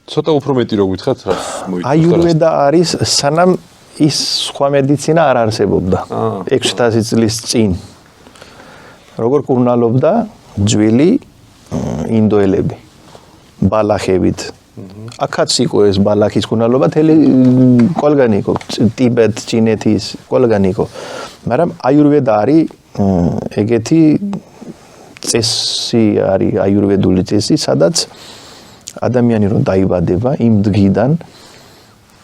ცოტა უფრო მეტი რო გითხრათ რა მოიწევს. აიურვედა არის სანამ ის სხვა მედიცინა არ არსებობდა 6000 წლის წინ. როგორ კურნალობდა ძველი ინდოელები ბალახებით. აქაც იყო ეს ბალახის კურნალობა თელი ყველგან იყო ტიბეტ, ჩინეთის ყველგან იყო. მაგრამ აიურვედა არის ეგეთი წესი არის აიურვედული წესი, სადაც ადამიანი რომ დაიბადება იმ დღიდან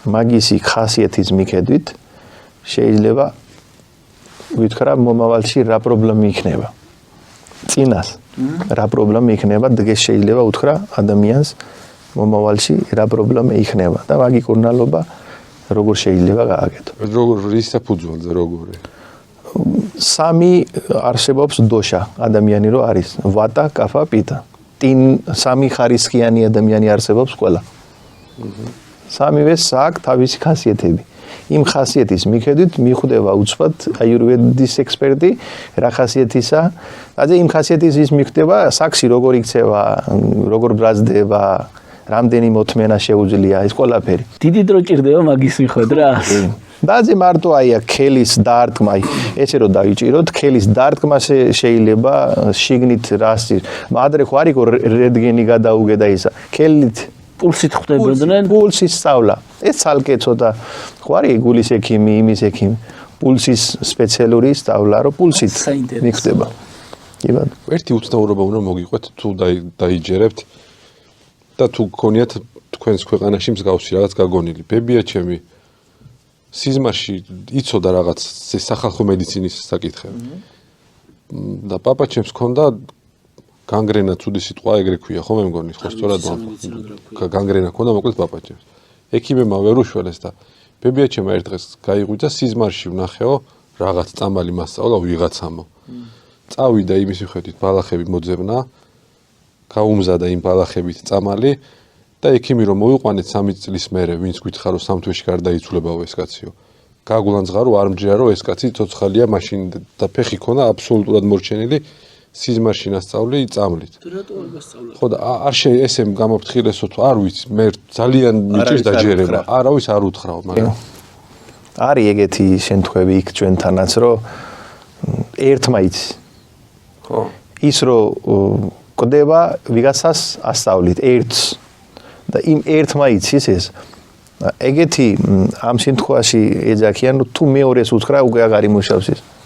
მაგისი ხასიათის მიხედვით შეიძლება ვითხრა მომავალში რა პრობლემა იქნება. წინას რა პრობლემა იქნება, დღეს შეიძლება უთხრა ადამიანს მომავალში რა პრობლემა იქნება და მაგი კურნალობა როგორ შეიძლება გააკეთო. როგორ რის საფუძველზე როგორი? სამი არსებობს დოშა ადამიანი რო არის ვატა, კაფა, პიტა. სამი ხარისხიანი ადამიანი არსებობს ყველა. სამივეს აქვს თავისი ხასიათები. იმ ხასიათის მიხედვით მიხვდება უცბად აიურვედის ექსპერტი რა ხასიათისა, ასე იმ ხასიათის ის მიხვდება საქსი როგორ იქცევა, როგორ ბრაზდება, რამდენი მოთმენა შეუძლია ეს ყველაფერი. დიდი დრო ჭირდება მაგის მიხედრას. დაძე მარტო აი ქელის დარტყმა, ესე რომ დავიჭიროთ, ქელის დარტყმა შეიძლება შიგნით რასი. ადრე ხო არ იყო რენტგენი გადაუგე და ისა. ქელით პულსით ხვდებოდნენ. პულსის სწავლა. ეს ცალკე ცოტა ხო არის გულის ექიმი, იმის ექიმი. პულსის სპეციალური სწავლა, რომ პულსით მიხვდება. იბად. ერთი უცნაურობა უნდა მოგიყვეთ თუ დაიჯერებთ და თუ გქონიათ თქვენს ქვეყანაში მსგავსი რაღაც გაგონილი. ბებია ჩემი სიზმარში იცოდა რაღაც სახალხო მედიცინის საკითხები. და პაპა ჩემს ჰქონდა განგრენა ცუდი სიტყვა ეგრე ქვია, ხო მე მგონი, ხო სწორად განგრენა ჰქონდა მოკლედ პაპა ჩემს. ექიმებმა ვერ უშველეს და ბებია ჩემი ერთ დღეს გაიღვიძა სიზმარში ვნახეო რაღაც წამალი მასწავლა ვიღაცამო. წავიდა იმის მიხედვით ბალახები მოძებნა, გაუმზადა იმ ბალახებით წამალი და ექიმი რომ მოიყვანეთ 3 წლის მერე ვინც გითხრა რომ 3 თვეში გარდაიცვლებაო ეს კაციო. გაგულანძღა რომ არ მჯერა რომ ეს კაცი ცოცხალია მაშინ და ფეხი ქონა აბსოლუტურად მორჩენილი სიზმარში ნასწავლი წამლით. რატო არ გასწავლა? ხო და არ ესე გამოფთხილესო თუ არ ვიცი მე ძალიან მიჭირს დაჯერება. არავის არ უთხრაო მაგრამ არის ეგეთი შემთხვევები იქ ჩვენთანაც რომ ერთმა იცი. ხო. ის რომ ყდება ვიღაცას ასწავლით ერთს და იმ ერთმა იცის ეს ეგეთი ამ შემთხვევაში ეძახიან თუ მეორეს უთხრა უკვე აღარ იმუშავს ის